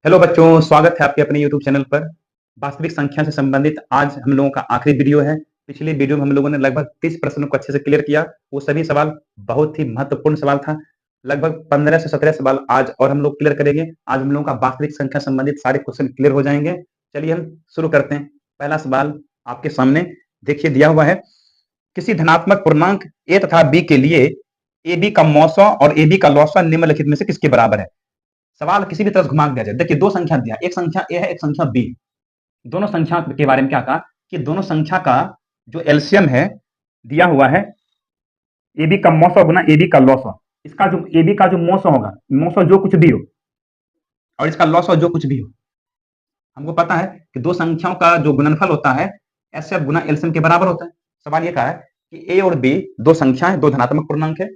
Hello बच्चों, स्वागत है आपके अपने YouTube चैनल पर। वास्तविक संख्या से संबंधित आज हम लोगों का आखिरी वीडियो है। पिछले वीडियो में हम लोगों ने लगभग 30 प्रश्नों को अच्छे से क्लियर किया। वो सभी सवाल बहुत ही महत्वपूर्ण सवाल था। लगभग 15 से 17 सवाल आज और हम लोग क्लियर करेंगे। आज हम लोगों का वास्तविक संख्या संबंधित सारे क्वेश्चन क्लियर हो जाएंगे। चलिए हम शुरू करते हैं। पहला सवाल आपके सामने देखिए दिया हुआ है। किसी धनात्मक पूर्णांक a तथा b के लिए ab का मौसा और ab का लौसा निम्नलिखित में से किसके बराबर है। सवाल किसी भी तरह घुमा दिया जाए। देखिए दो संख्या दिया, एक संख्या ए है, एक संख्या बी। दोनों संख्या के बारे में क्या कहा कि दोनों संख्या का जो एलसीएम है दिया हुआ है ए बी का मौसौ गुना ए बी का लौसौ। इसका जो ए बी का जो मौसौ होगा, मौसौ जो कुछ भी हो और इसका लौसौ जो कुछ भी हो, हमको पता है कि दो संख्याओं का जो गुणनफल होता है एसएफ गुना एलसीएम के बराबर होता है। सवाल ये कहा है कि ए और बी दो संख्या है, दो धनात्मक पूर्णांक है।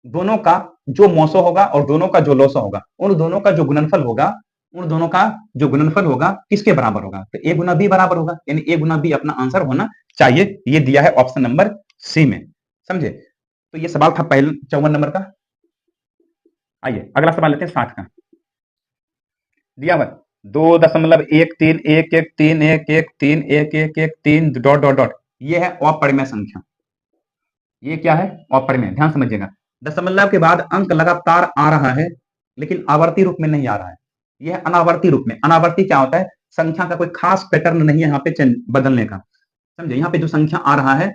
दोनों का जो मौसो होगा और दोनों का जो लौसो होगा, उन दोनों का जो गुणनफल होगा, उन दोनों का जो गुणनफल होगा किसके बराबर होगा, तो ए गुना बी बराबर होगा। यानी ए गुना बी अपना आंसर होना चाहिए। ये दिया है ऑप्शन नंबर सी में, समझे। तो ये सवाल था पहले 54 नंबर का। आइए अगला सवाल लेते हैं 60 का। दिया हुआ 2.113113113 डॉट डॉट डॉट, ये है अपरिमेय संख्या। ये क्या है? अपरिमेय। ध्यान समझिएगा, दशमलव के बाद अंक लगातार आ रहा है लेकिन आवर्ती रूप में नहीं आ रहा है। यह अनावर्ती रूप में। अनावर्ती क्या होता है? संख्या का कोई खास पैटर्न नहीं है यहाँ पे बदलने का, समझे। यहाँ पे जो संख्या आ रहा है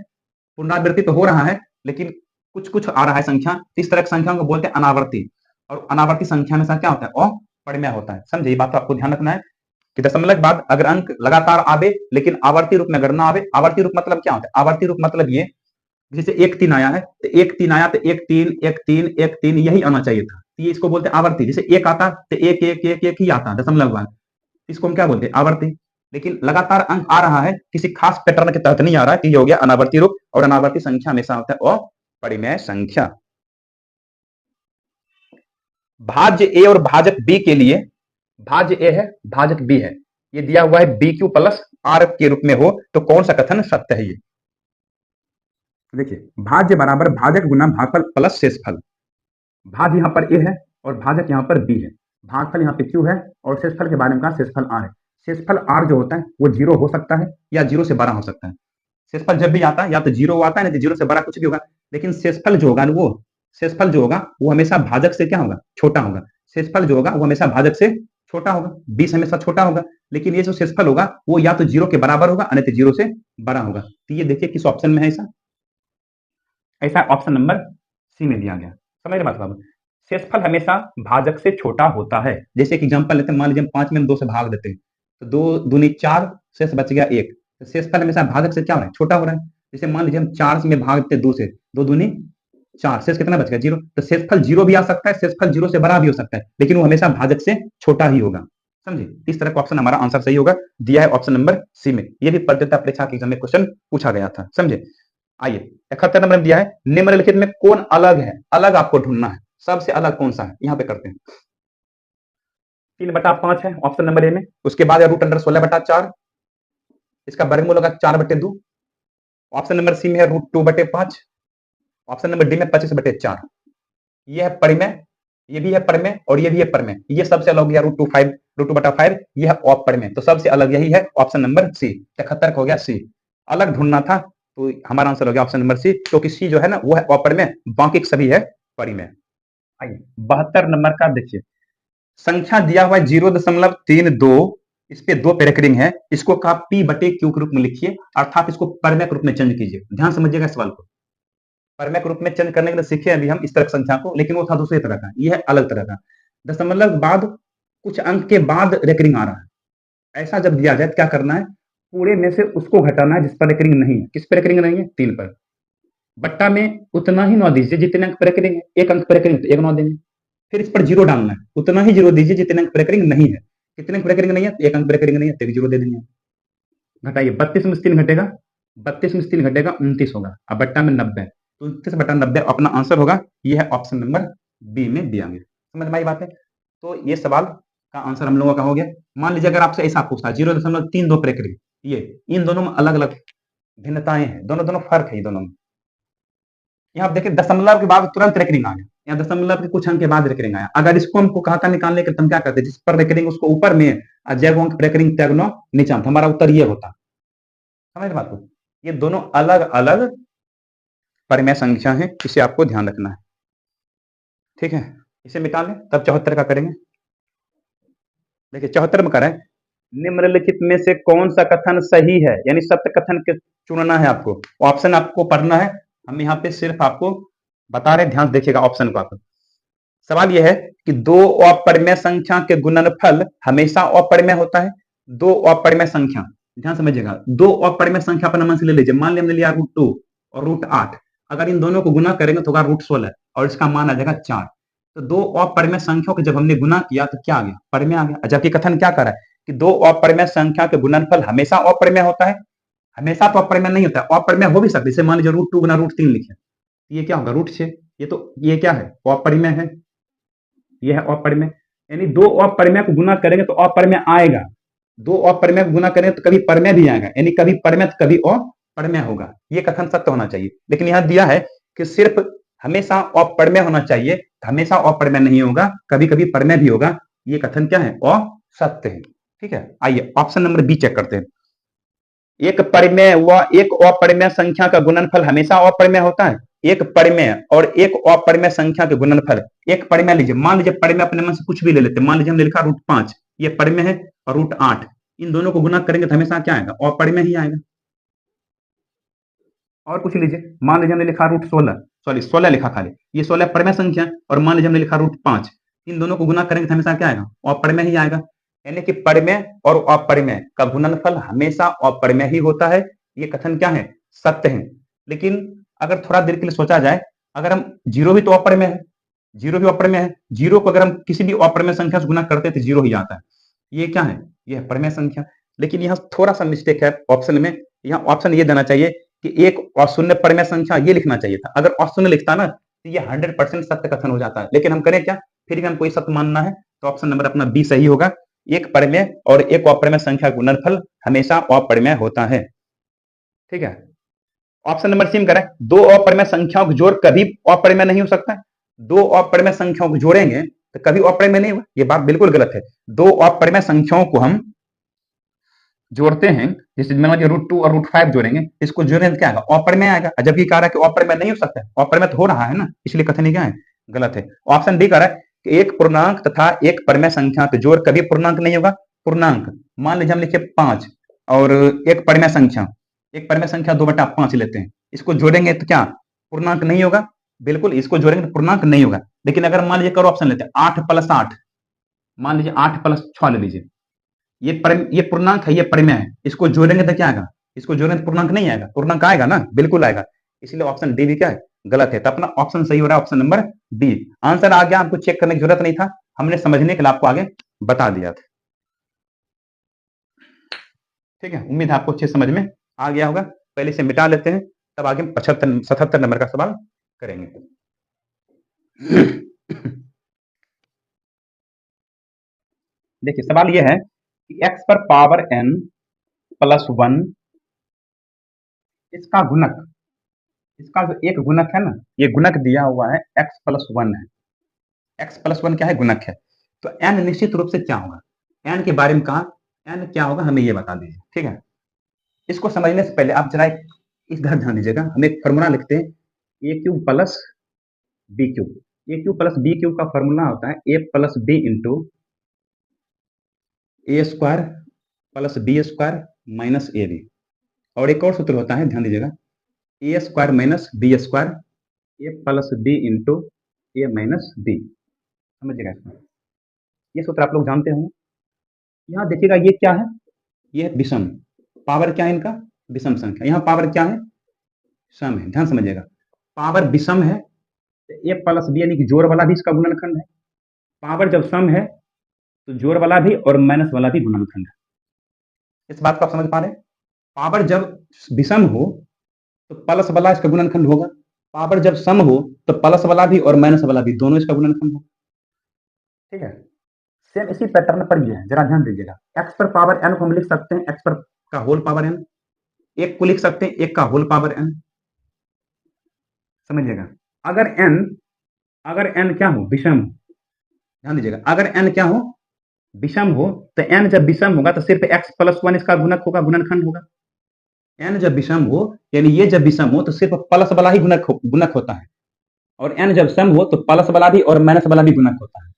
पुनरावृत्ति तो हो रहा है लेकिन कुछ कुछ आ रहा है संख्या। इस तरह की संख्या को बोलते हैं अनावर्ती। और अनावर्ती संख्या में क्या होता है? अपरिमेय होता है, समझे। ये बात तो आपको ध्यान रखना है कि दशमलव के बाद अगर अंक लगातार आवे लेकिन आवर्ती रूप में अगर ना आवे। आवर्ती रूप मतलब क्या होता है? आवर्ती रूप मतलब ये, जैसे 1 3 आया है तो 1 3 आया तो 1 3 यही आना चाहिए था। ये इसको बोलते हैं आवर्ती। जैसे 1 आता तो 1 1 1 1 ही आता दशमलव बाद, इसको हम क्या बोलते हैं? आवर्ती। लेकिन लगातार अंक आ रहा है, किसी खास पैटर्न के तहत नहीं आ रहा है, तो ये हो गया अनावर्ती रूप। और अनावर्ती संख्या हमेशा होता है अपरिमेय संख्या। भाज्य ए और भाजक बी के लिए, भाज्य ए है, भाजक बी है, ये दिया हुआ है बी क्यू प्लस आर के रूप में हो तो कौन सा कथन सत्य है? ये देखिए, भाज्य बराबर भाजक गुना भागफल प्लस शेषफल। भाज्य यहाँ पर ए है और भाजक यहाँ पर बी है। भागफल यहाँ पे क्यू है और शेषफल के बारे में कहा शेषफल आर है। शेषफल आर जो होता है वो 0 हो सकता है या 0 से बड़ा हो सकता है। शेषफल जब भी आता है या तो 0 आता है, नहीं तो 0 से बड़ा कुछ भी होगा। लेकिन शेषफल जो होगा वो, शेषफल जो होगा वो हमेशा भाजक से क्या होगा? छोटा होगा। शेषफल जो होगा वो हमेशा भाजक से छोटा होगा। 20 हमेशा छोटा होगा। लेकिन ये जो शेषफल होगा वो या तो 0 के बराबर होगा, नहीं तो 0 से बड़ा होगा। तो ये देखिए किस ऑप्शन में है ऐसा? ऐसा ऑप्शन नंबर सी में दिया गया। समझ रहे बात? शेषफल हमेशा भाजक से छोटा होता है। जैसे कि एग्जांपल लेते हैं, मान लीजिए हम 5 में 2 से भाग देते हैं तो 2 दूनी 4, शेष बच गया 1। तो शेषफल हमेशा भाजक से क्या हो रहा है? छोटा हो रहा है। जैसे मान लीजिए हम 4 में भाग देते 2 से, 2 दूनी 4, शेष कितना बच गया? 0। तो शेषफल 0 भी आ सकता है, शेषफल 0 से बड़ा भी हो सकता है, लेकिन वो हमेशा भाजक से छोटा ही होगा, समझे। इस तरह का ऑप्शन हमारा आंसर सही होगा। दिया है ऑप्शन नंबर सी में। ये भी प्रतियोगिता परीक्षा के एग्जाम में क्वेश्चन पूछा गया था, समझे। आइए 71 नंबर में दिया है निम्नलिखित में कौन अलग है? अलग आपको ढूंढना है, सबसे अलग कौन सा है, यहां पे करते हैं। 3/5 है ऑप्शन नंबर ए में। उसके बाद रूट अंडर 16/4, इसका वर्गमूल होगा 4/2। ऑप्शन नंबर सी में है रूट 2/5। ऑप्शन नंबर डी में 25/4। ये है परिमेय, ये भी है परिमेय और ये भी है परिमेय। ये सबसे अलग हो गया रूट 2/5। ये है अपरिमेय, तो सबसे अलग यही है ऑप्शन नंबर सी। 73 हो गया सी। अलग ढूंढना था तो हमारा आंसर हो गया ऑप्शन नंबर सी, क्योंकि सी जो है ना वो है अपरिमेय, बाकी सभी है परिमेय। आइए 72 नंबर का देखिए। संख्या दिया हुआ है 0.32, इस पे 2 पैराग्रीन है। इसको का P/Q के रूप में लिखिए, अर्थात इसको परिमेय के रूप में चेंज कीजिए। ध्यान समझिएगा इस सवाल को। परिमेय के रूप में चेंज करने के लिए सीखे अभी हम इस तरह की संख्या को, लेकिन वो था दूसरे तरह का, ये है अलग तरह का। दशमलव के बाद कुछ अंक के बाद रेकरिंग आ रहा है। ऐसा जब दिया जाए तो क्या करना है? पूरे में से उसको घटाना है जिस पर रेकरिंग नहीं है। किस पर रेकरिंग नहीं है? 3 पर। बट्टा में उतना ही 9 दीजिए जितने अंक पर रेकरिंग है। 1 अंक पर रेकरिंग तो 1 9 देंगे। फिर इस पर 0 डालना है, उतना ही 0 दीजिए जितने अंक पर रेकरिंग नहीं है। कितने अंक पर रेकरिंग नहीं है? 1 अंक पर रेकरिंग नहीं है तो 0 दे देंगे। घटाइए, 32 में से 3 घटेगा, 32 में से 3 घटेगा 29 होगा। अब बट्टा में 90, तो 29/90 अपना आंसर होगा। ये है ऑप्शन नंबर बी में दिया गया। समझ में आई बात है? तो ये सवाल का आंसर हम लोगों का हो गया। मान लीजिए अगर आपसे ऐसा पूछता 0.32 पर रेकरिंग, ये इन दोनों में अलग अलग भिन्नताएं हैं, दोनों दोनों फर्क है दोनों में। यहाँ आप देखिए दशमलव के बाद तुरंत रेकरिंग आ गया, या दशमलव के कुछ अंक के बाद रेकरिंग आया। अगर इसको हमको कहा था निकालने के, तो हम क्या करते, जिस पर रेकरिंग उसको ऊपर में और जैगो अंक रेकरिंग त्यागनो नीचा, हमारा उत्तर ये होता। समझ बात को, ये दोनों अलग अलग परिमेय संख्या है, इसे आपको ध्यान रखना है। ठीक है, इसे मिटा लें, तब 74 का करेंगे। देखिए 74 में करें, निम्नलिखित में से कौन सा कथन सही है, यानी सत्य कथन के चुनना है आपको, ऑप्शन आपको पढ़ना है। हम यहाँ पे सिर्फ आपको बता रहे, ध्यान देखिएगा ऑप्शन को। आप सवाल यह है कि दो अपरिमेय संख्या के गुणनफल हमेशा अपरिमेय होता है। दो अपरिमेय संख्या, ध्यान समझिएगा, दो अपरिमेय संख्या पर नमन से ले लीजिए। मान लिया हमने लिया √2 और √8, अगर इन दोनों को गुना करेंगे तो होगा √16 और इसका मान आ जाएगा 4। तो दो अपरिमेय संख्याओं के जब हमने गुना किया तो क्या आ गया, परिमेय आ गया। जबकि कथन क्या कर रहा है कि दो अपरिमेय संख्या के गुणनफल हमेशा अपरिमेय होता है। हमेशा तो अपरिमेय नहीं होता, अपरिमेय हो भी सकता है। जैसे मान लीजिए √2 गुना √3 लिखे, ये क्या होगा, √6। ये तो ये क्या है, अपरिमेय है, ये है अपरिमेय। यानी दो अपरिमेय को गुना करेंगे तो अपरिमेय आएगा, दो अपरिमेय को गुना करेंगे तो कभी परिमेय भी आएगा, यानी कभी परिमेय तो कभी अपरिमेय होगा। ये कथन सत्य होना चाहिए। लेकिन यहां दिया है कि सिर्फ हमेशा अपरिमेय होना चाहिए, हमेशा अपरिमेय नहीं होगा, कभी कभी परिमेय भी होगा। ये कथन क्या है, असत्य है। ठीक है, आइए ऑप्शन नंबर बी चेक करते हैं। एक परिमेय व एक अपरिमेय संख्या का गुणनफल हमेशा अपरिमेय होता है। एक परिमेय और एक अपरिमेय संख्या के गुणनफल, एक परिमेय लीजिए, मान लीजिए परिमेय अपने मन से कुछ भी ले लेते हैं। मान लीजिए हमने लिखा √5, ये परिमेय है, और √8, इन दोनों को गुना करेंगे तो हमेशा क्या आएगा, अपरिमेय ही आएगा। और कुछ लीजिए, मान लीजिए हमने लिखा √16, सॉरी 16 लिखा खाली, ये 16 परिमेय संख्या, और मान लीजिए हमने लिखा √5, इन दोनों को गुना करेंगे तो हमेशा क्या आएगा, अपरिमेय ही आएगा। यानी कि परिमेय और अपरिमेय का गुणनफल हमेशा अपरिमेय ही होता है। ये कथन क्या है, सत्य है। लेकिन अगर थोड़ा देर के लिए सोचा जाए, अगर हम जीरो भी तो अपरिमेय है, जीरो भी अपरिमेय है, जीरो को अगर हम किसी भी अपरिमेय संख्या से गुना करते हैं तो जीरो ही आता है। ये क्या है, ये है परिमेय संख्या। लेकिन यहाँ थोड़ा सा मिस्टेक है ऑप्शन में, यहाँ ऑप्शन ये देना चाहिए कि एक अशून्य परिमेय संख्या, ये लिखना चाहिए था। अगर अशून्य लिखता ना तो ये 100% सत्य कथन हो जाता है। लेकिन हम करें क्या, फिर भी हमको ये सत्य मानना है, तो ऑप्शन नंबर अपना बी सही होगा। एक परिमेय और एक अपरिमेय संख्या गुणनफल हमेशा अपरिमेय होता है। ठीक है, ऑप्शन नंबर सी में करें, दो अपरिमेय संख्याओं का जोड़ कभी अपरिमेय नहीं हो सकता है। दो अपरिमेय संख्याओं को जोड़ेंगे तो कभी अपरिमेय नहीं होगा, ये बात बिल्कुल गलत है। दो अपरिमेय संख्याओं को हम जोड़ते हैं, जैसे मान √2 और √5 जोड़ेंगे, इसको जोड़ेंगे क्या आएगा, अपरिमेय आएगा। जबकि कह रहा है कि अपरिमेय नहीं हो सकता है, अपरिमेय तो हो रहा है ना, इसलिए कथन क्या है, गलत है। ऑप्शन डी कह रहा है कि एक पूर्णांक तथा एक परिमेय संख्या के जोड़ कभी पूर्णांक नहीं होगा। पूर्णांक, मान लीजिए हम लिखे 5 और एक परिमेय संख्या, एक परिमेय संख्या 2/5 लेते हैं, इसको जोड़ेंगे तो क्या पूर्णांक नहीं होगा, बिल्कुल इसको जोड़ेंगे तो पूर्णांक नहीं होगा। लेकिन अगर मान लीजिए करो ऑप्शन लेते हैं 8 + 8, मान लीजिए 8 + 6 ले लीजिए, ये पूर्णांक है, ये परिमेय है, इसको जोड़ेंगे तो क्या आएगा, इसको जोड़ेंगे तो पूर्णांक नहीं आएगा, पूर्णांक आएगा ना, बिल्कुल आएगा। इसलिए ऑप्शन डी भी क्या है, गलत है। तो अपना ऑप्शन सही हो रहा है, ऑप्शन नंबर बी। आंसर आ गया, आपको चेक करने की जरूरत नहीं था, हमने समझने के लिए आपको आगे बता दिया था। ठीक है, उम्मीद है आपको अच्छे समझ में आ गया होगा। पहले से मिटा लेते हैं, तब आगे 77 नंबर का सवाल करेंगे। देखिए सवाल यह है कि x पर पावर n + 1, इसका गुणक, इसका जो एक गुणक है ना, ये गुणक दिया हुआ है x + 1 है। x + 1 क्या है, गुणक है। तो n निश्चित रूप से क्या होगा, n के बारे में कहा, n क्या होगा हमें ये बता दीजिए। ठीक है, इसको समझने से पहले आप जरा इस तरह ध्यान दीजिएगा। हम एक फॉर्मूला लिखते हैं, a³ + b³। a³ + b³ का फॉर्मूला होता है a + b × a² + b² - ab। और एक और सूत्र होता है, ध्यान दीजिएगा, a² - b² a + b × a - b। समझिएगा इसको, ये सूत्र आप लोग जानते होंगे। यहाँ देखिएगा ये क्या है, ये है विषम। पावर क्या है इनका, विषम संख्या। यहाँ पावर क्या है, सम है। ध्यान समझिएगा, पावर विषम है तो a + b यानी कि जोड़ वाला भी इसका गुणनखंड है। पावर जब सम है तो जोड़ वाला भी और माइनस वाला भी गुणनखंड है। इस बात को आप समझ पा रहे हैं। पावर जब विषम हो तो प्लस वाला इसका गुणनखंड होगा, पावर जब सम हो तो प्लस वाला भी और माइनस वाला भी दोनों इसका गुणनखंड होगा। ठीक है, सेम इसी पैटर्न पर ये है, जरा ध्यान दीजिएगा। x पर पावर n को हम लिख सकते हैं x पर का होल पावर n, एक को लिख सकते हैं एक का होल पावर n। समझिएगा, अगर n अगर n क्या हो, विषम हो, ध्यान दीजिएगा, अगर n क्या हो, विषम हो, तो n जब विषम होगा तो सिर्फ x प्लस 1 इसका गुणक होगा, गुणनखंड होगा। n जब विषम हो, यानी ये जब विषम हो तो सिर्फ प्लस वाला ही गुणक होता है, और n जब सम हो तो प्लस वाला भी और माइनस वाला भी गुणक होता है।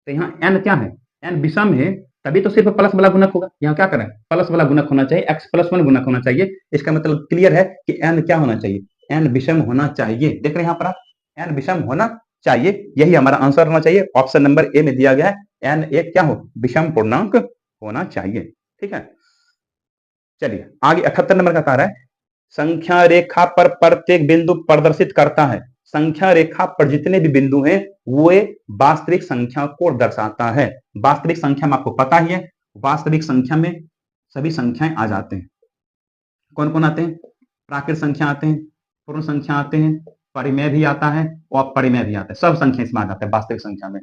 तो यहाँ n क्या है, n विषम है, तभी तो सिर्फ प्लस वाला गुणक होगा। यहाँ क्या करें, प्लस वाला गुणक होना चाहिए, x प्लस 1 गुणक होना चाहिए। इसका मतलब क्लियर है कि n क्या होना चाहिए, n विषम होना चाहिए। देख रहे हैं यहाँ पर आप, n विषम होना चाहिए, यही हमारा आंसर होना चाहिए। ऑप्शन नंबर ए में दिया गया है n एक क्या हो, विषम पूर्णांक होना चाहिए। ठीक है, चलिए आगे 78 नंबर का कार्य है, संख्या रेखा पर प्रत्येक बिंदु प्रदर्शित करता है। संख्या रेखा पर जितने भी बिंदु हैं वो वास्तविक संख्या को दर्शाता है। वास्तविक संख्या में आपको पता ही है, वास्तविक संख्या में सभी संख्याएं आ जाते हैं। कौन कौन आते हैं, प्राकृत संख्या आते हैं, पूर्ण संख्या आते हैं, परिमेय भी आता है और अपरिमेय भी आता है, सब संख्या इसमें आ जाते हैं वास्तविक संख्या में।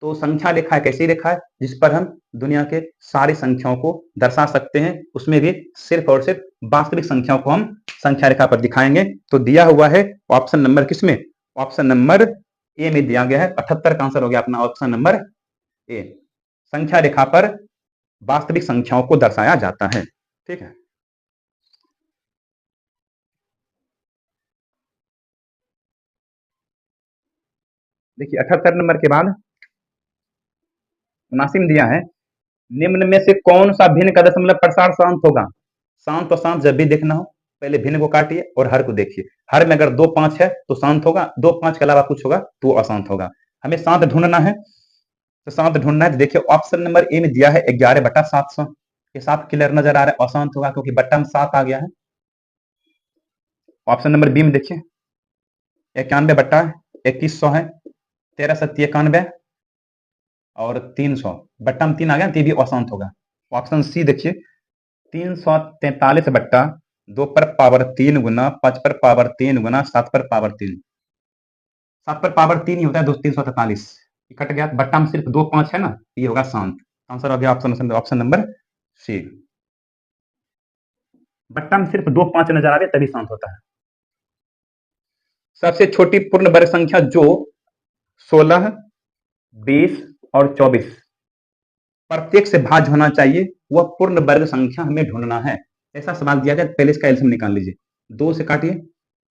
तो संख्या रेखा एक ऐसी रेखा है जिस पर हम दुनिया के सारी संख्याओं को दर्शा सकते हैं, उसमें भी सिर्फ और सिर्फ वास्तविक संख्याओं को हम संख्या रेखा पर दिखाएंगे। तो दिया हुआ है ऑप्शन नंबर किसमें, ऑप्शन नंबर ए में दिया गया है। 78 का आंसर हो गया अपना ऑप्शन नंबर ए, संख्या रेखा पर वास्तविक संख्याओं को दर्शाया जाता है। ठीक है, देखिए 78 नंबर के बाद 79 दिया है, निम्न में से कौन सा भिन्न का दशमलव प्रसार शांत होगा। शांत और शांत जब भी देखना हो, पहले भिन्न को काटिए और हर को देखिए। हर में अगर 2 5 है तो शांत होगा, 2 5 के अलावा कुछ होगा तो अशांत होगा। हमें शांत ढूंढना है, तो शांत ढूंढना है तो देखिए ऑप्शन नंबर ए में दिया है 11/700 के साथ क्लियर नजर आ रहा है, अशांत होगा क्योंकि बट्टा में 7 आ गया है। ऑप्शन नंबर बी में देखिए 91/2100 है, 13 सत्ती 91 और 300, बट्टा में 3 आ गया तो ये भी अशांत होगा। ऑप्शन सी देखिए 343/2 पर पावर 3 गुना 5 पर पावर 3 गुना 7 पर पावर 3, 7 पर पावर 3 ही होता है 343, कट गया, बट्टा में सिर्फ 2 5 है ना, ये होगा शांत। आंसर हो गया ऑप्शन नंबर सी, बट्टा में सिर्फ 2 5 नजर आ रहे तभी शांत होता है। सबसे छोटी पूर्ण वर्ग संख्या जो 16, 20 और 24 प्रत्येक से भाज्य होना चाहिए, वह पूर्ण वर्ग संख्या हमें ढूंढना है। ऐसा सवाल दिया जाए, पहले इसका एलसीएम निकाल लीजिए, 2 से काटिए,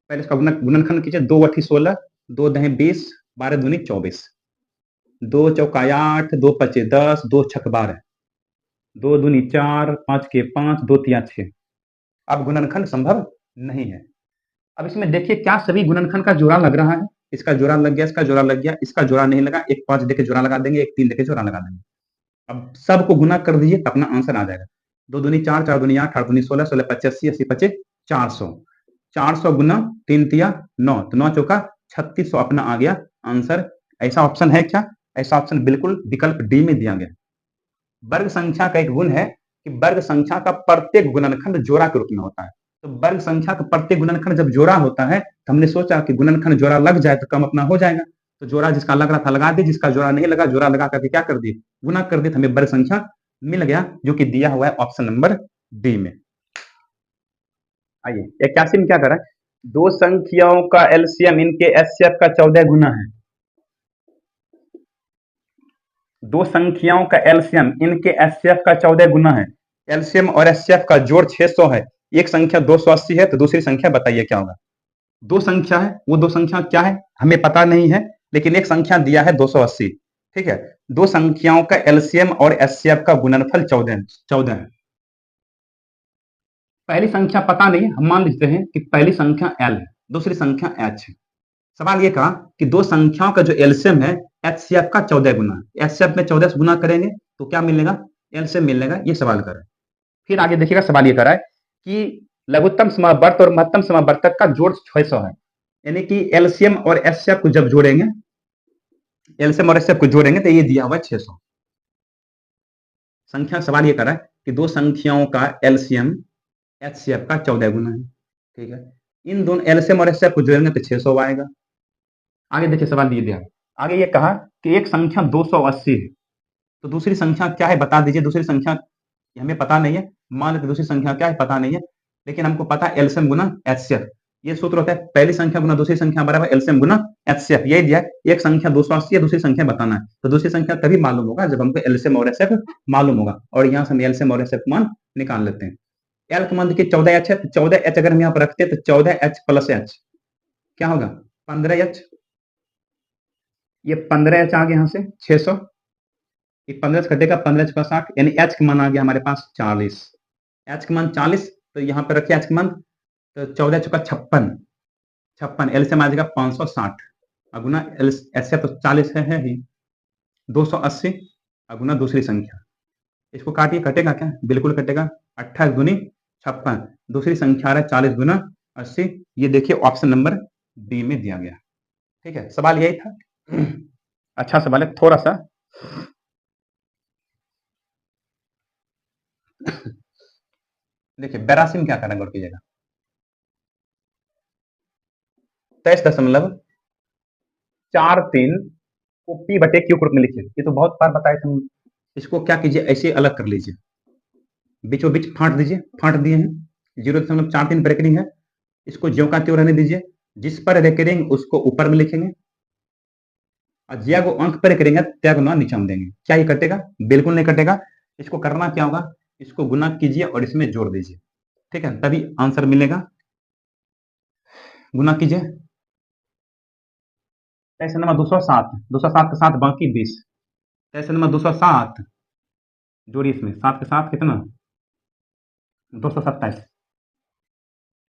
पहले इसका गुणनखंड कीजिए, 2 8 16, 2 10 20, 12 दूनी 24, 2 चौका 8, 2 पचे 10, 2 छक 12, 2 दूनी 4, 5 के 5, 2 तिया 6। अब गुणनखंड संभव नहीं है। अब इसमें देखिए क्या सभी गुणनखंड का जोड़ा लग रहा है, इसका जोड़ा लग गया, इसका जोड़ा लग गया, इसका जोड़ा नहीं लगा, एक 5 देके जोड़ा लगा देंगे, एक 3 देके जोड़ा लगा देंगे। अब सबको गुना कर दीजिए, अपना आंसर आ जाएगा। 2 दूनी 4, 4 दूनी 8, 8 दूनी 16, 16 पचे 80, 80 पचे 400, 400 गुना 3 तिया 9, तो 9 चौका 3600 अपना आ गया आंसर। ऐसा ऑप्शन है क्या, ऐसा ऑप्शन बिल्कुल विकल्प डी में दिया गया। वर्ग संख्या का एक गुण है कि वर्ग संख्या का प्रत्येक गुणनखंड जोड़ा के रूप में होता है। तो वर्ग संख्या का प्रत्येक गुणनखंड जब जोड़ा होता है तो हमने सोचा कि गुणनखंड जोड़ा लग जाए तो कम अपना हो जाएगा, तो जोड़ा जिसका लग रहा था लगा दिए, जिसका जोड़ा नहीं लगा जोड़ा लगा करके क्या कर दिए, गुना कर दिए, तो हमें वर्ग संख्या मिल गया, जो कि दिया हुआ है ऑप्शन नंबर डी में। आइए 81 में क्या करा, दो संख्याओं का एलसीएम इनके एचसीएफ का 14 गुना है। दो संख्याओं का एलसीएम इनके एचसीएफ का 14 गुना है। एलसीएम और एचसीएफ का जोड़ 600 है, एक संख्या 280 है, तो दूसरी संख्या बताइए क्या होगा। दो संख्या है, वो दो संख्या क्या है हमें पता नहीं है, लेकिन एक संख्या दिया है 280। ठीक है, दो संख्याओं का एलसीएम और एचसीएफ का गुणनफल 14 है। पहली संख्या पता नहीं, हम मान लेते हैं कि पहली संख्या एल है, दूसरी संख्या एच है। सवाल ये कहा कि दो संख्याओं का जो एलसीएम है एचसीएफ का 14 गुना है, एचसीएफ में 14 से गुना करेंगे तो क्या मिलेगा, एलसीएम मिलेगा, ये सवाल करें। फिर आगे देखिएगा सवाल ये करा है कि लघुत्तम समावर्त और महत्तम समावर्तक का जोड़ 600 है, यानी कि एलसीएम और एचसीएफ को जब जोड़ेंगे, एलसीएम और एचसीएफ को जोड़ेंगे तो ये दिया हुआ है 600 संख्या। सवाल ये करा है कि दो संख्याओं का एलसीएम एचसीएफ का 14 गुना है। ठीक है, इन दोनों एलसीएम और एचसीएफ को जोड़ेंगे तो 600 आएगा। आगे देखिए सवाल ये दिया, आगे ये कहा कि एक संख्या 280 है, तो दूसरी संख्या क्या है बता दीजिए। दूसरी संख्या हमें पता नहीं है, मान लेते दूसरी संख्या क्या है पता नहीं है, लेकिन हमको पता है एलसीएम गुना एचसीएफ, ये सूत्र होता है पहली संख्या गुना दूसरी संख्या बराबर एलसीएम गुना एचसीएफ। यही दिया है, एक संख्या 280 है, दूसरी संख्या बताना है, तो दूसरी संख्या तभी मालूम होगा जब हमको एलसीएम और एचसीएफ मालूम होगा। और यहाँ से हम एलसीएम और एचसीएफ मान निकाल लेते हैं। एल का मान देखिए 14H है, तो 14H अगर हम यहाँ पर रखते हैं तो 14H प्लस एच क्या होगा 15H। ये 15H आ गया यहाँ से 600, ये 15 से घटेगा 15H का 60, यानी H का मान आ गया हमारे पास 40। H का मान 40, तो यहाँ पर रखिए H का मान, तो 14 चुका 56 एलसीएम आ जाएगा 560 अगुना एचसीएफ तो 40 है ही 280 अगुना दूसरी संख्या। इसको काटिए, कटेगा क्या, बिल्कुल कटेगा। 28 दूनी 56, दूसरी संख्या है 40 गुना 80। ये देखिए ऑप्शन नंबर डी में दिया गया। ठीक है, सवाल यही था। अच्छा सवाल है थोड़ा सा। देखिए 82 में क्या करना गौर कीजिएगा, 23.43 को पी बटे क्यू रूप में लिखिए। ये तो बहुत बार बताए थे। इसको क्या कीजिए, ऐसे अलग कर लीजिए, बीचों बीच फांट दीजिए, फांट दिए हैं, 0.43 ब्रैकेटिंग है, इसको ज्यों का त्यों रहने दीजिए। जिस पर रेकरिंग उसको ऊपर में लिखेंगे और ज्या को अंक पर करेंगे त्या को ना नीचे में देंगे। क्या ये कटेगा, बिल्कुल नहीं कटेगा। इसको करना क्या होगा, इसको गुना कीजिए और इसमें जोड़ दीजिए, ठीक है, तभी आंसर मिलेगा। गुना कीजिए, कैसे नंबर 207, 207 के साथ बाकी 20, कैसे नंबर 207 जोड़िए इसमें 7 के साथ कितना 227,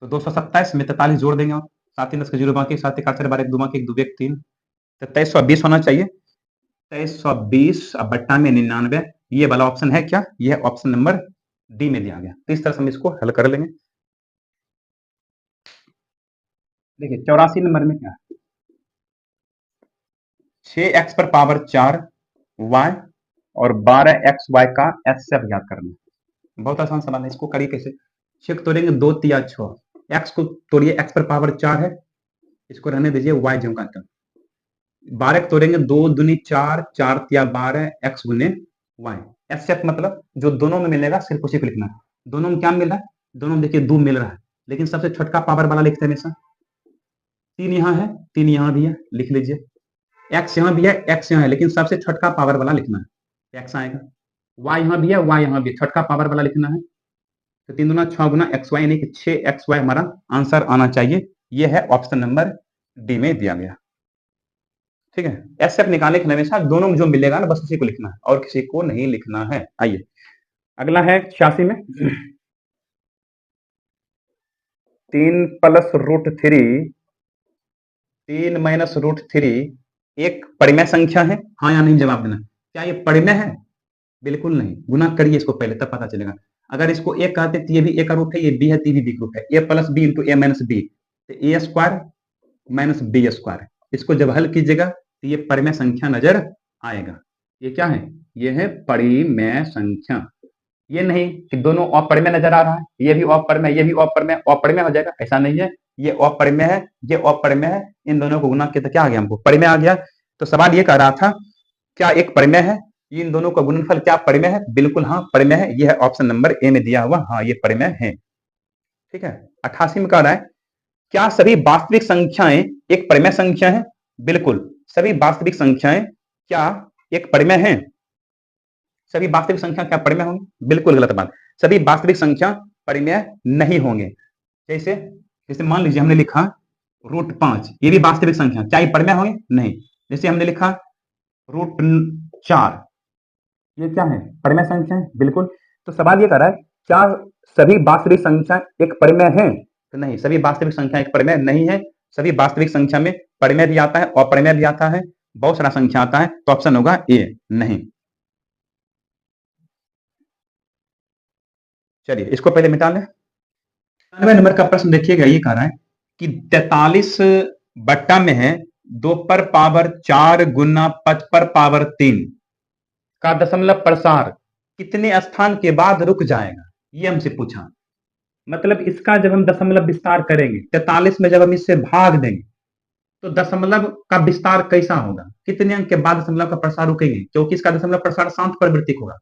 तो 227 में 43 जोड़ देंगे और 7 10 के 0 बाकी 7 1 8 12 1 2 बाकी 1 2 1 3, तो 2320 होना चाहिए। 2320 बट्टा में 99, ये वाला ऑप्शन है क्या, ये ऑप्शन नंबर डी में दिया गया। तो इस तरह से हम इसको हल कर लेंगे। देखिए 84 नंबर में क्या है, 6x पर पावर 4 y और 12xy का एचसीएफ ज्ञात करना। बहुत आसान सवाल है, इसको करिए कैसे, 6 तोड़ेंगे 2 तिया 6, x को तोड़िए, x पर पावर 4 है, इसको रहने दीजिए, y जो का 12 को तोड़ेंगे 2 दूनी 4, 4 तिया 12, x गुने y। एचसीएफ मतलब जो दोनों में मिलेगा सिर्फ उसी को लिखना है। दोनों में क्या मिल रहा है, दोनों में देखिए 2 मिल रहा है, लेकिन सबसे छोटका पावर वाला लिखते हैं हमेशा। 3 यहाँ है, 3 यहाँ भी है, लिख लीजिए। x यहाँ भी है, x यहाँ है, लेकिन सबसे छोटका पावर वाला लिखना है, x आएगा। y यहाँ भी है, y यहाँ भी, छोटका पावर वाला लिखना है। तो 3 दूना 6 गुना xy यानी कि 6xy हमारा आंसर आना चाहिए। यह है ऑप्शन नंबर डी में दिया गया। ठीक है, एचसीएफ निकालने के हमेशा दोनों में जो मिलेगा ना बस उसी को लिखना है और किसी को नहीं लिखना है। आइए अगला है 86 में 3 प्लस रूट 3, 3 माइनस रूट 3 एक परिमेय संख्या है, हाँ या नहीं जवाब देना। क्या ये परिमेय है, बिल्कुल नहीं। गुना करिए इसको पहले, तब पता चलेगा। अगर इसको ए कहते तो ये भी ए का रूट है, ये बी है तो ये भी बी का रूट है। ए प्लस बी इंटू ए माइनस बी, तो ए स्क्वायर माइनस बी स्क्वायर। इसको जब हल कीजिएगा तो ये परिमेय संख्या नजर आएगा। ये क्या है, ये है परिमेय संख्या। ये नहीं कि दोनों अपरिमेय नजर आ रहा है, ये भी अपरिमेय, ये भी अपरिमेय, अपरिमेय हो जाएगा, ऐसा नहीं है। ये अपरिमेय है, ये अपरिमेय है, इन दोनों को गुना किया तो क्या आ गया, हमको परिमेय आ गया। तो सवाल ये कह रहा था क्या एक परिमेय है, इन दोनों का गुणनफल क्या परिमेय है, बिल्कुल हाँ परिमेय है। यह है ऑप्शन नंबर ए में दिया हुआ, हाँ ये परिमेय है। ठीक है, 88 में कह रहा है क्या सभी वास्तविक संख्याएं एक परिमेय संख्या है, बिल्कुल। सभी वास्तविक संख्याएं क्या एक परिमेय है, सभी वास्तविक संख्या क्या परिमेय होंगे, बिल्कुल गलत बात। सभी वास्तविक संख्या परिमेय नहीं होंगे। जैसे जैसे मान लीजिए हमने लिखा √5, ये भी वास्तविक संख्या, क्या ये परिमेय होंगे, नहीं। जैसे हमने लिखा √4, ये क्या है, परिमेय संख्या है, बिल्कुल। तो सवाल ये कर रहा है क्या सभी वास्तविक संख्या एक परिमेय है, तो नहीं, सभी वास्तविक संख्या एक परिमेय नहीं है। सभी वास्तविक संख्या में परिमेय भी आता है, अपरिमेय भी आता है, बहुत सारा संख्या आता है, तो ऑप्शन होगा ए, नहीं। चलिए इसको पहले मिटा लें। 99 नंबर का प्रश्न देखिएगा, ये कह रहा है कि 43 बट्टा में है 2 पर पावर 4 गुना 5 पर पावर 3 का दशमलव प्रसार कितने स्थान के बाद रुक जाएगा, ये हमसे पूछा। मतलब इसका जब हम दशमलव विस्तार करेंगे, 43 में जब हम इससे भाग देंगे तो दशमलव का विस्तार कैसा होगा, कितने अंक के बाद दशमलव का प्रसार रुकेंगे, क्योंकि इसका दशमलव प्रसार शांत परिवर्तिक होगा।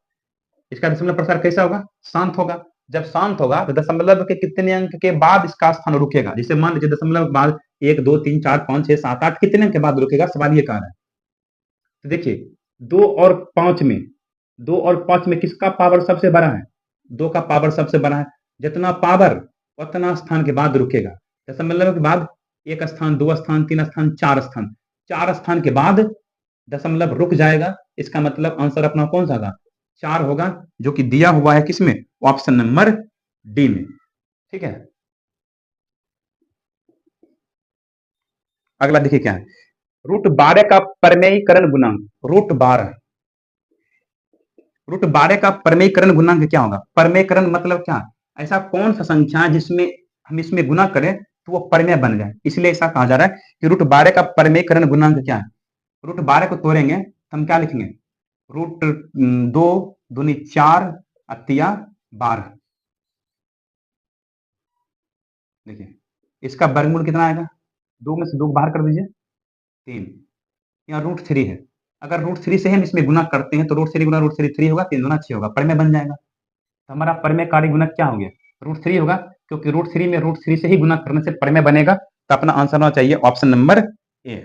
इसका दशमलव प्रसार कैसा होगा, शांत होगा। जब शांत होगा तो दशमलव के कितने अंक के बाद इसका स्थान रुकेगा? जैसे मान लीजिए दशमलव के बाद 1 2 3 4 5 6 7 8 कितने अंक के बाद रुकेगा? सवाल ये कह रहा है। तो देखिए 2 और 5 में 2 और 5 में किसका पावर सबसे बड़ा है? 2 का पावर सबसे बड़ा है। जितना पावर उतना स्थान के बाद रुकेगा। दशमलव के बाद एक स्थान, 2 स्थान, 3 स्थान, 4 स्थान, 4 स्थान के बाद दशमलव रुक जाएगा। इसका मतलब आंसर अपना कौन सा होगा? 4 होगा, जो कि दिया हुआ है किसमें? ऑप्शन नंबर डी में। ठीक है, अगला देखिए क्या है, √12 का परमेयीकरण गुणांक। √12 का परमेयीकरण गुणांक क्या होगा? परमेयीकरण मतलब क्या? ऐसा कौन सा संख्या है जिसमें हम इसमें गुना करें तो वो परमेय बन जाए, इसलिए ऐसा कहा जा रहा है कि √12 का परमेयीकरण गुणांक क्या है? √12 को तोड़ेंगे तो हम क्या लिखेंगे? √2 दूनी 4 अतिया 12। देखिए इसका वर्गमूल कितना आएगा? 2 में से 2 बाहर कर दीजिए, 3। यहाँ √3 है। अगर √3 से हम इसमें गुना करते हैं तो √3 गुना √3 3 होगा, 3 दूना 6 होगा, परमेय बन जाएगा। तो हमारा परमेय कार्य गुणक क्या हो गया? √3 होगा, क्योंकि √3 में √3 से ही गुना करने से परमेय बनेगा। तो अपना आंसर होना चाहिए ऑप्शन नंबर ए।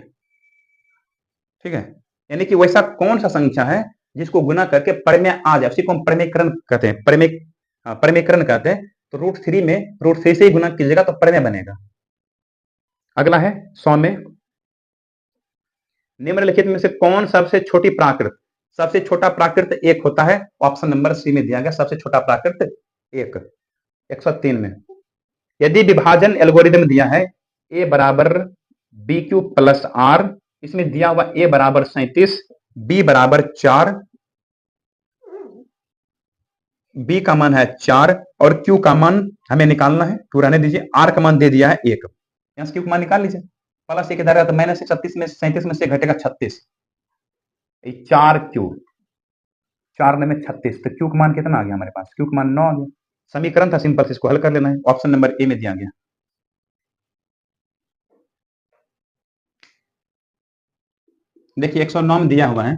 ठीक है, यानी कि वैसा कौन सा संख्या है जिसको गुना करके परमेय आ जाए, उसी को हम परमेयकरण कहते हैं। परमेयकरण कहते हैं। तो √3 में √3 से ही गुना कीजिएगा तो परमेय बनेगा। अगला है 100 में, निम्नलिखित में से कौन सबसे छोटी प्राकृत? सबसे छोटा प्राकृत 1 होता है। ऑप्शन नंबर सी में दिया गया सबसे छोटा प्राकृत 1। 103 में, यदि विभाजन एल्गोरिदम दिया है a बराबर BQ प्लस R, इसमें दिया हुआ a बराबर 37, b बराबर 4, b का मान है 4 और q का मान हमें निकालना है, तो रहने दीजिए। r का मान दे दिया है 1, यहां से q का मान निकाल लीजिए। प्लस 1 इधर है तो माइनस 37 में से घटेगा 36, 4q, 4 में 36, तो q का मान कितना आ गया हमारे पास? q का मान 9 आ गया। समीकरण था सिंपल, इसको हल कर लेना है। ऑप्शन नंबर ए में दिया गया। देखिए 109 में दिया हुआ है,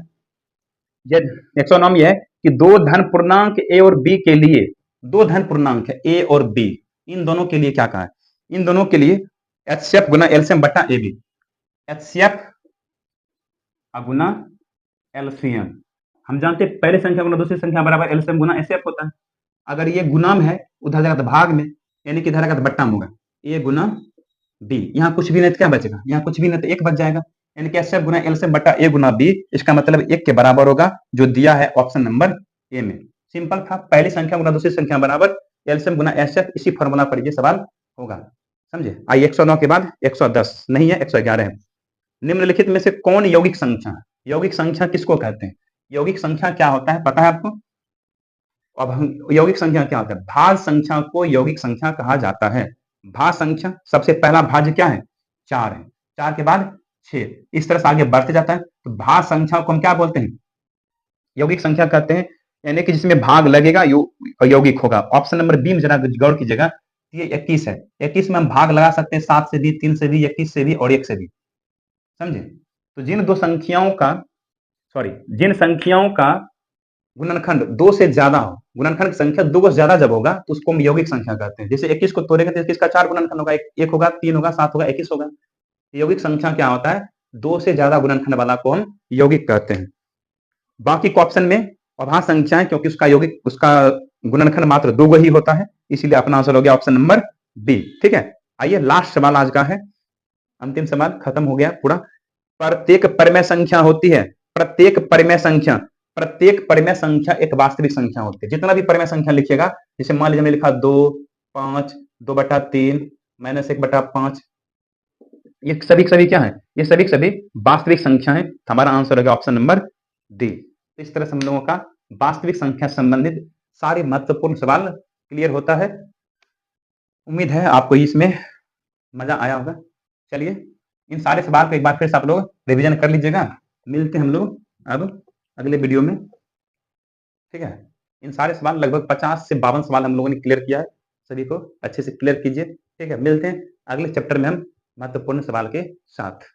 ये 109 में है कि दो धन पूर्णांक ए और बी के लिए, दो धन पूर्णांक है ए और बी, इन दोनों के लिए क्या कहा है? इन दोनों के लिए एचसीएफ गुना एलसीएम बटा ए बी। एचसीएफ गुना एलसीएम, हम जानते हैं पहली संख्या गुना दूसरी संख्या बराबर एलसीएम गुना एचसीएफ होता है। अगर ये गुणाम है उधर जाएगा तो भाग में, यानी कि इधर जाएगा तो बट्टा में होगा, ए गुना बी। यहाँ कुछ भी नहीं तो क्या बचेगा? यहाँ कुछ भी नहीं तो 1 बच जाएगा, यानी कि एचसीएफ गुना एलसीएम बटा ए गुना बी। इसका मतलब 1 के बराबर होगा, जो दिया है ऑप्शन नंबर ए में। सिंपल था, पहली संख्या गुना दूसरी संख्या बराबर एलसीएम गुना एचसीएफ, इसी फॉर्मूला पर ये सवाल होगा। समझे? आइए 109 के बाद 110 नहीं है, 111 है। निम्नलिखित में से कौन यौगिक संख्या? यौगिक संख्या किसको कहते हैं? यौगिक संख्या क्या होता है पता है आपको? अब हम यौगिक संख्या क्या होता है? भाज्य संख्या को यौगिक संख्या कहा जाता है। भाज्य संख्या सबसे पहला भाज्य क्या है? 4 है, 4 के बाद 6, इस तरह से आगे बढ़ते जाता है। तो भाज्य संख्या को हम क्या बोलते हैं? यौगिक संख्या कहते हैं, यानी कि जिसमें भाग लगेगा यौगिक होगा। ऑप्शन नंबर बी में जरा गौर कीजिएगा, ये 21 है, 21 में हम भाग लगा सकते हैं 7 से भी, 3 से भी, 21 से भी और 1 से भी। समझे? तो जिन संख्याओं का गुणनखंड 2 से ज्यादा हो, गुणनखंड की संख्या 2 से ज्यादा जब होगा तो उसको हम यौगिक संख्या कहते हैं। जैसे 21 को तोड़ेंगे तो 21 का 4 गुणनखंड होगा, 1 होगा, 3 होगा, 7 होगा, 21 होगा। यौगिक संख्या क्या होता है? 2 से ज्यादा गुणनखंड वाला को हम यौगिक कहते हैं। बाकी के ऑप्शन में अभाज्य संख्या है, क्योंकि उसका गुणनखंड मात्र 2 ही होता है, इसीलिए अपना आंसर हो गया ऑप्शन नंबर बी। ठीक है, आइए लास्ट सवाल आज का है, अंतिम सवाल, खत्म हो गया पूरा। प्रत्येक परिमेय संख्या होती है, प्रत्येक परिमेय संख्या एक वास्तविक संख्या होती है। जितना भी परिमेय संख्या लिखिएगा, जैसे मान लीजिए हमने लिखा 2, 5, 2/3, -1/5, ये सभी क्या है? ये सभी वास्तविक संख्या है। हमारा आंसर होगा ऑप्शन नंबर डी। इस तरह से हम लोगों का वास्तविक संख्या संबंधित सारे महत्वपूर्ण सवाल क्लियर होता है। उम्मीद है आपको इसमें मजा आया होगा। चलिए इन सारे सवाल को एक बार फिर से आप लोग रिवीजन कर लीजिएगा। मिलते हैं हम लोग अब अगले वीडियो में। ठीक है, इन सारे सवाल लगभग 50 से 52 सवाल हम लोगों ने क्लियर किया है, सभी को अच्छे से क्लियर कीजिए। ठीक है, मिलते हैं अगले चैप्टर में हम महत्वपूर्ण सवाल के साथ।